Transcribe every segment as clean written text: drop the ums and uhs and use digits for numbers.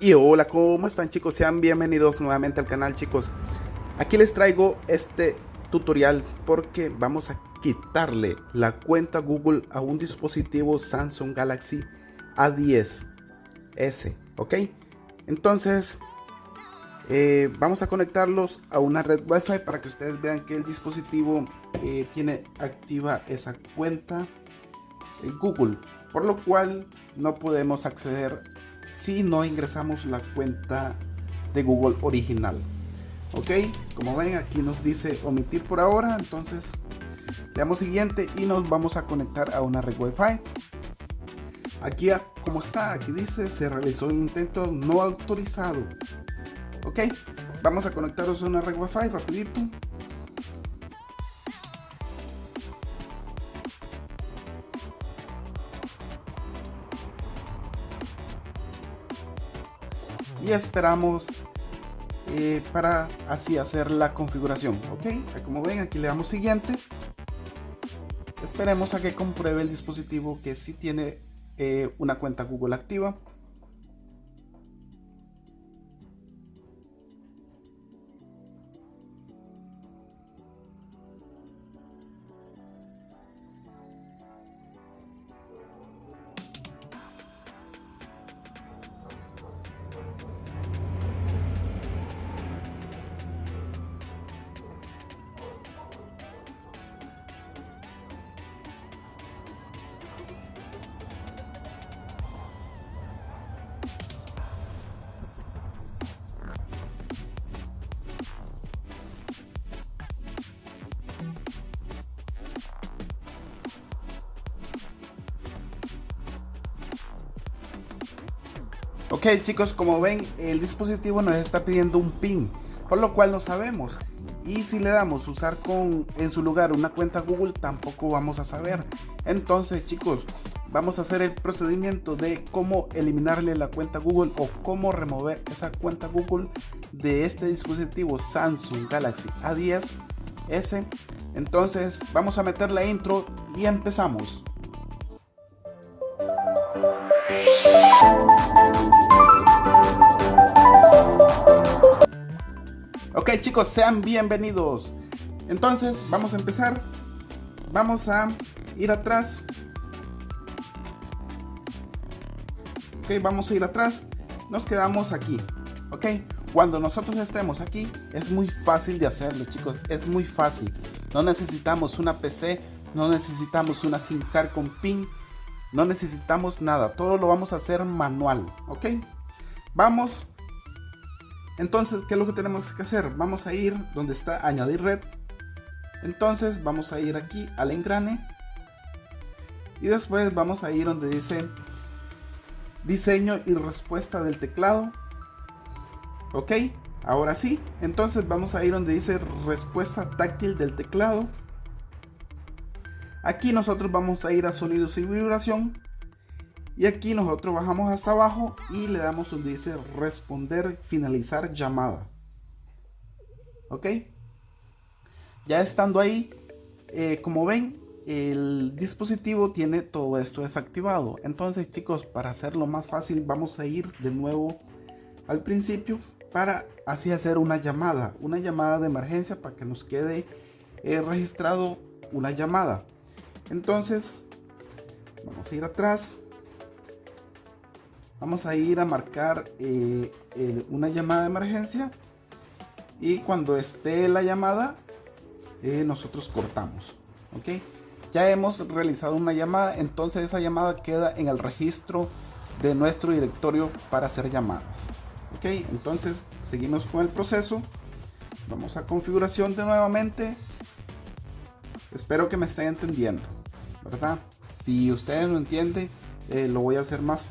Y hola, ¿cómo están, chicos? Sean bienvenidos nuevamente al canal, chicos. Aquí les traigo este tutorial porque vamos a quitarle la cuenta Google a un dispositivo Samsung Galaxy A10s, ¿ok? Entonces vamos a conectarlos a una red Wi-Fi para que ustedes vean que el dispositivo tiene activa esa cuenta Google, por lo cual no podemos acceder si no ingresamos la cuenta de Google original. Ok, como ven, aquí nos dice omitir por ahora, entonces le damos siguiente y nos vamos a conectar a una red Wi-Fi. Aquí, como está, aquí dice se realizó un intento no autorizado. Ok, vamos a conectarnos a una red Wi-Fi rapidito. Y esperamos para así hacer la configuración. Ok, como ven, aquí le damos siguiente. Esperemos a que compruebe el dispositivo que sí tiene una cuenta Google activa. Ok, chicos, como ven, el dispositivo nos está pidiendo un PIN, por lo cual no sabemos. Y si le damos usar en su lugar una cuenta Google, tampoco vamos a saber. Entonces, chicos, vamos a hacer el procedimiento de cómo eliminarle la cuenta Google o cómo remover esa cuenta Google de este dispositivo Samsung Galaxy A10s. Entonces, vamos a meter la intro y empezamos. Ok, chicos, sean bienvenidos. Entonces vamos a empezar. Vamos a ir atrás. Ok, vamos a ir atrás. Nos quedamos aquí. Ok, cuando nosotros estemos aquí es muy fácil de hacerlo, chicos. Es muy fácil. No necesitamos una PC, no necesitamos una SIM card con PIN, no necesitamos nada. Todo lo vamos a hacer manual. Ok, vamos. Entonces, ¿qué es lo que tenemos que hacer? Vamos a ir donde está añadir red. Entonces vamos a ir aquí al engrane. Y después vamos a ir donde dice diseño y respuesta del teclado. Ok, ahora sí. Entonces vamos a ir donde dice respuesta táctil del teclado. Aquí nosotros vamos a ir a sonidos y vibración. Y aquí nosotros bajamos hasta abajo y le damos donde dice responder, finalizar llamada. Ok. Ya estando ahí, como ven, el dispositivo tiene todo esto desactivado. Entonces, chicos, para hacerlo más fácil, vamos a ir de nuevo al principio para así hacer una llamada de emergencia para que nos quede registrado una llamada. Entonces, vamos a ir atrás. Vamos a ir a marcar una llamada de emergencia y cuando esté la llamada nosotros cortamos. Ok, ya hemos realizado una llamada, entonces esa llamada queda en el registro de nuestro directorio para hacer llamadas. Ok, entonces seguimos con el proceso. Vamos a configuración de nuevamente. Espero que me estén entendiendo, ¿verdad? Si ustedes no entienden, lo voy a hacer más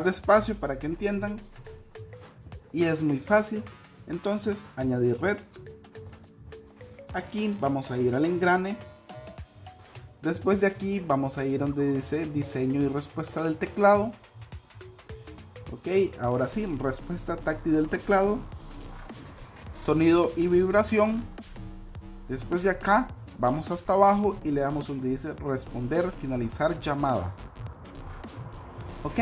despacio para que entiendan. Y es muy fácil. Entonces, añadir red. Aquí vamos a ir al engrane. Después de aquí vamos a ir donde dice diseño y respuesta del teclado. Ok, ahora sí, respuesta táctil del teclado. Sonido y vibración. Después de acá vamos hasta abajo y le damos donde dice responder, finalizar llamada. Ok,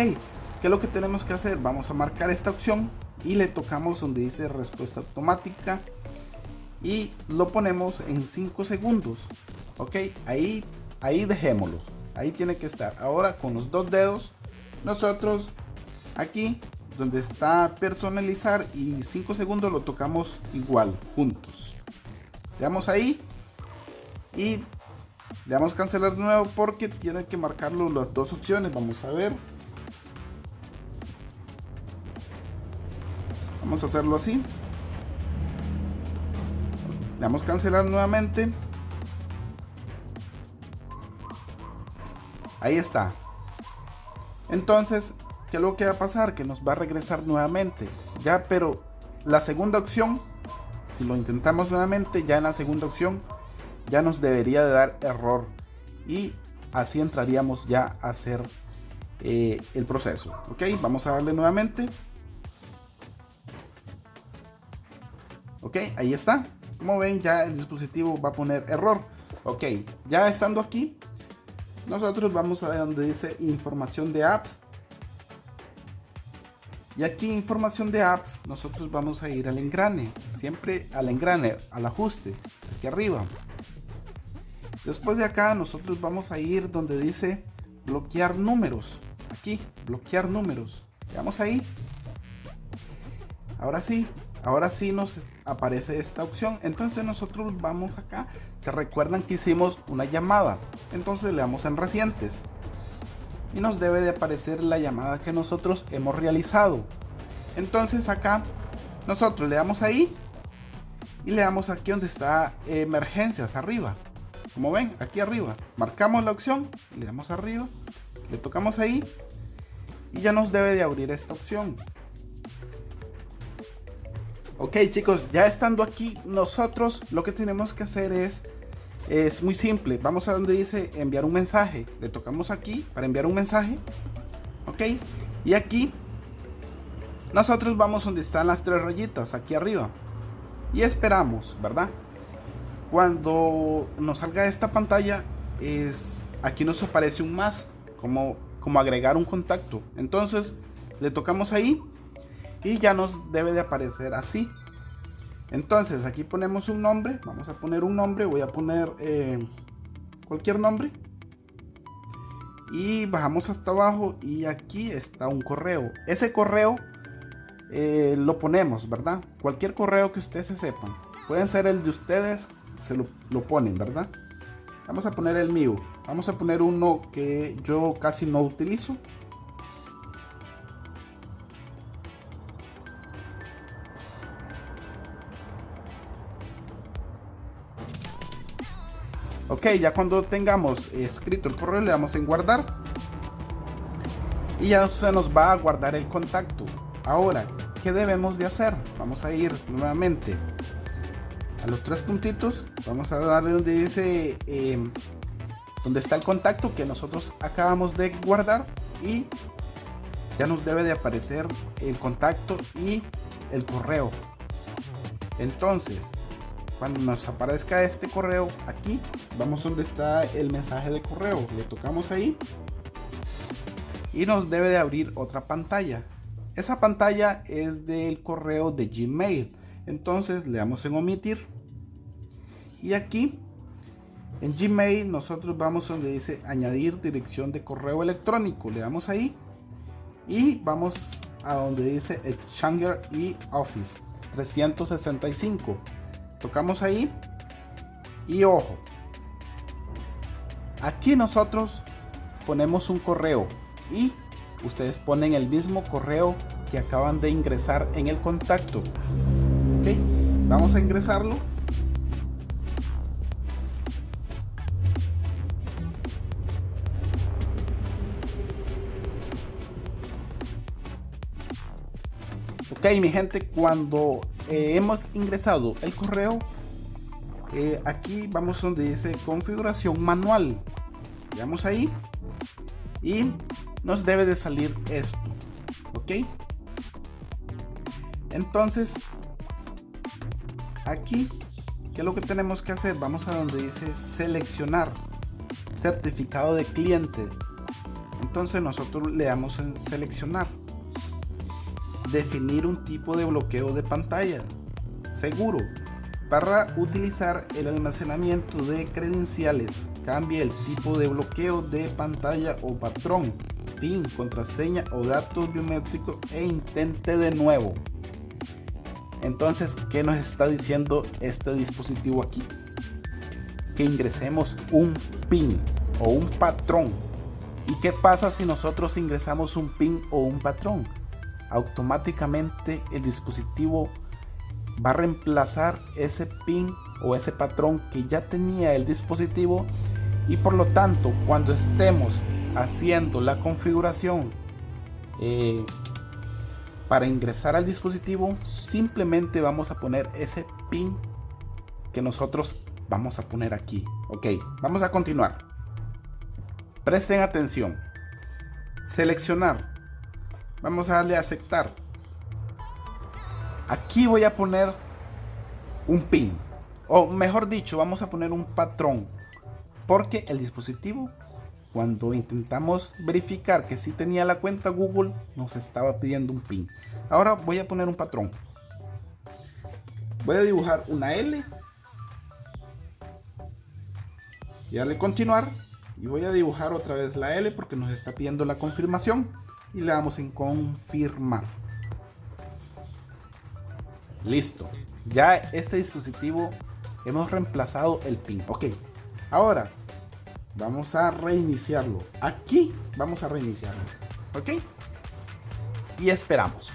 ¿Qué es lo que tenemos que hacer? Vamos a marcar esta opción y le tocamos donde dice respuesta automática y lo ponemos en 5 segundos. Ok, ahí dejémoslos, ahí tiene que estar. Ahora con los dos dedos nosotros aquí donde está personalizar y 5 segundos lo tocamos igual juntos. Le damos ahí y le damos cancelar de nuevo porque tiene que marcarlo las dos opciones. Vamos a ver, vamos a hacerlo así. Le damos cancelar nuevamente. Ahí está. Entonces, ¿qué es lo que va a pasar? Que nos va a regresar nuevamente. Ya, pero la segunda opción, si lo intentamos nuevamente, ya en la segunda opción, ya nos debería de dar error. Y así entraríamos ya a hacer el proceso. Ok, vamos a darle nuevamente. Ok, ahí está. Como ven, ya el dispositivo va a poner error. Ok, ya estando aquí, nosotros vamos a donde dice información de apps. Y aquí información de apps, nosotros vamos a ir al engrane. Siempre al engrane, al ajuste, aquí arriba. Después de acá, nosotros vamos a ir donde dice bloquear números. Aquí, bloquear números. Le damos ahí. Ahora sí nos aparece esta opción. Entonces nosotros vamos acá. Se recuerdan que hicimos una llamada. Entonces le damos en recientes. Y nos debe de aparecer la llamada que nosotros hemos realizado. Entonces acá nosotros le damos ahí. Y le damos aquí donde está emergencias arriba. Como ven, aquí arriba. Marcamos la opción. Le damos arriba. Le tocamos ahí. Y ya nos debe de abrir esta opción. Ok chicos, ya estando aquí, nosotros lo que tenemos que hacer es muy simple. Vamos a donde dice enviar un mensaje. Le tocamos aquí para enviar un mensaje. Ok, y aquí nosotros vamos donde están las tres rayitas, aquí arriba. Y esperamos, ¿verdad? Cuando nos salga esta pantalla, aquí nos aparece un más, como agregar un contacto. Entonces le tocamos ahí. Y ya nos debe de aparecer así. Entonces aquí ponemos un nombre. Vamos a poner un nombre. Voy a poner cualquier nombre. Y bajamos hasta abajo. Y aquí está un correo. Ese correo lo ponemos, ¿verdad? Cualquier correo que ustedes se sepan. Pueden ser el de ustedes. Se lo ponen, ¿verdad? Vamos a poner el mío. Vamos a poner uno que yo casi no utilizo. Ok, ya cuando tengamos escrito el correo le damos en guardar. Y ya se nos va a guardar el contacto. Ahora, ¿qué debemos de hacer? Vamos a ir nuevamente a los tres puntitos. Vamos a darle donde dice donde está el contacto que nosotros acabamos de guardar. Y ya nos debe de aparecer el contacto y el correo. Entonces, cuando nos aparezca este correo aquí, vamos donde está el mensaje de correo, le tocamos ahí y nos debe de abrir otra pantalla. Esa pantalla es del correo de Gmail. Entonces le damos en omitir y aquí en Gmail nosotros vamos donde dice añadir dirección de correo electrónico, le damos ahí y vamos a donde dice Exchanger y Office 365. Tocamos ahí y ojo, aquí nosotros ponemos un correo y ustedes ponen el mismo correo que acaban de ingresar en el contacto. Ok, vamos a ingresarlo. Ok, mi gente, cuando hemos ingresado el correo, aquí vamos donde dice configuración manual. Le damos ahí y nos debe de salir esto. Ok, entonces aquí, ¿qué es lo que tenemos que hacer? Vamos a donde dice seleccionar certificado de cliente. Entonces nosotros le damos en seleccionar, definir un tipo de bloqueo de pantalla seguro para utilizar el almacenamiento de credenciales. Cambie el tipo de bloqueo de pantalla o patrón, PIN, contraseña o datos biométricos e intente de nuevo. Entonces, ¿qué nos está diciendo este dispositivo aquí? Que ingresemos un PIN o un patrón. ¿Y qué pasa si nosotros ingresamos un PIN o un patrón? Automáticamente el dispositivo va a reemplazar ese PIN o ese patrón que ya tenía el dispositivo, y por lo tanto cuando estemos haciendo la configuración para ingresar al dispositivo, simplemente vamos a poner ese PIN que nosotros vamos a poner aquí. Ok, vamos a continuar. Presten atención. Seleccionar. Vamos a darle a aceptar. Aquí voy a poner un PIN, o mejor dicho, vamos a poner un patrón, porque el dispositivo, cuando intentamos verificar que sí tenía la cuenta Google, nos estaba pidiendo un PIN. Ahora voy a poner un patrón. Voy a dibujar una L y darle continuar, y voy a dibujar otra vez la L porque nos está pidiendo la confirmación, y le damos en confirmar. Listo, ya este dispositivo hemos reemplazado el PIN. Ok, ahora vamos a reiniciarlo. Aquí vamos a reiniciarlo. Ok, y esperamos.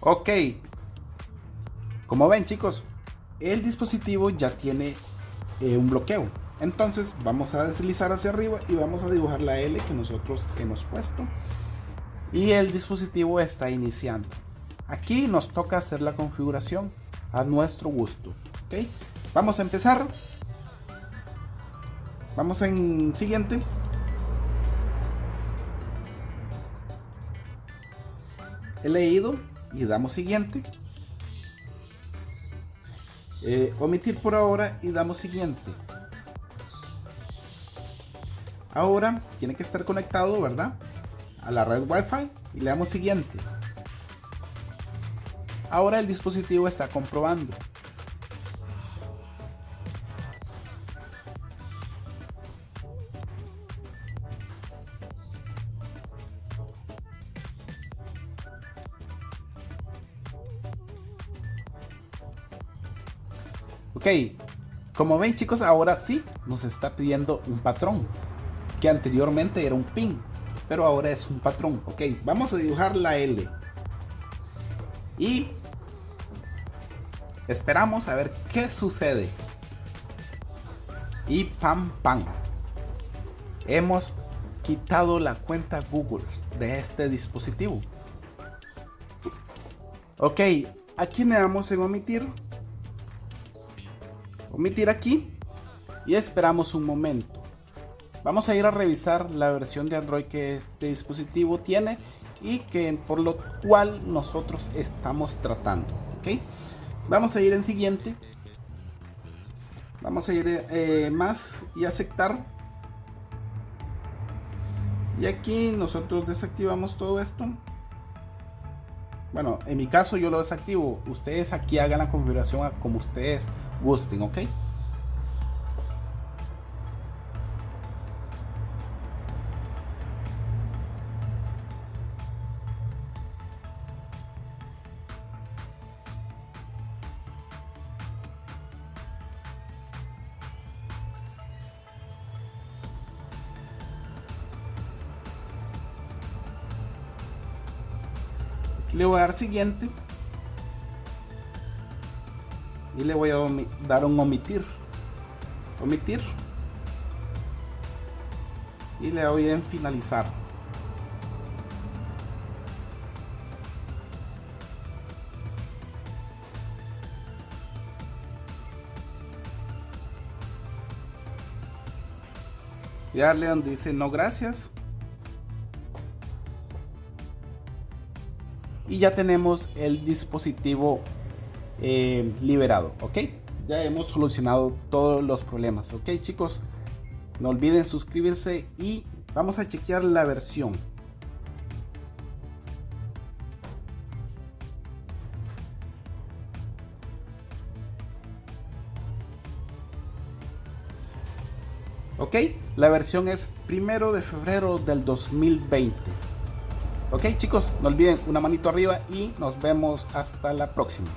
Ok, como ven chicos, el dispositivo ya tiene un bloqueo. Entonces vamos a deslizar hacia arriba y vamos a dibujar la L que nosotros hemos puesto, y el dispositivo está iniciando. Aquí nos toca hacer la configuración a nuestro gusto. Ok, vamos a empezar. Vamos en siguiente. He leído y damos siguiente. Omitir por ahora y damos siguiente. Ahora tiene que estar conectado, ¿verdad?, a la red Wi-Fi, y le damos siguiente. Ahora el dispositivo está comprobando. Ok, como ven chicos, ahora sí nos está pidiendo un patrón, que anteriormente era un PIN, pero ahora es un patrón. Ok, vamos a dibujar la L y esperamos a ver qué sucede. Y pam pam, hemos quitado la cuenta Google de este dispositivo. Ok, aquí le damos en omitir aquí y esperamos un momento. Vamos a ir a revisar la versión de Android que este dispositivo tiene y que por lo cual nosotros estamos tratando. ¿Ok? Vamos a ir en siguiente. Vamos a ir más y aceptar. Y aquí nosotros desactivamos todo esto. Bueno, en mi caso yo lo desactivo. Ustedes aquí hagan la configuración como ustedes gusten, ¿ok? Le voy a dar siguiente. Y le voy a dar un omitir. Omitir. Y le doy en finalizar. Y darle donde dice no gracias. Y ya tenemos el dispositivo liberado, ok. Ya hemos solucionado todos los problemas, ok chicos. No olviden suscribirse y vamos a chequear la versión. Ok, la versión es 1 de febrero del 2020. Ok chicos, no olviden una manito arriba y nos vemos hasta la próxima.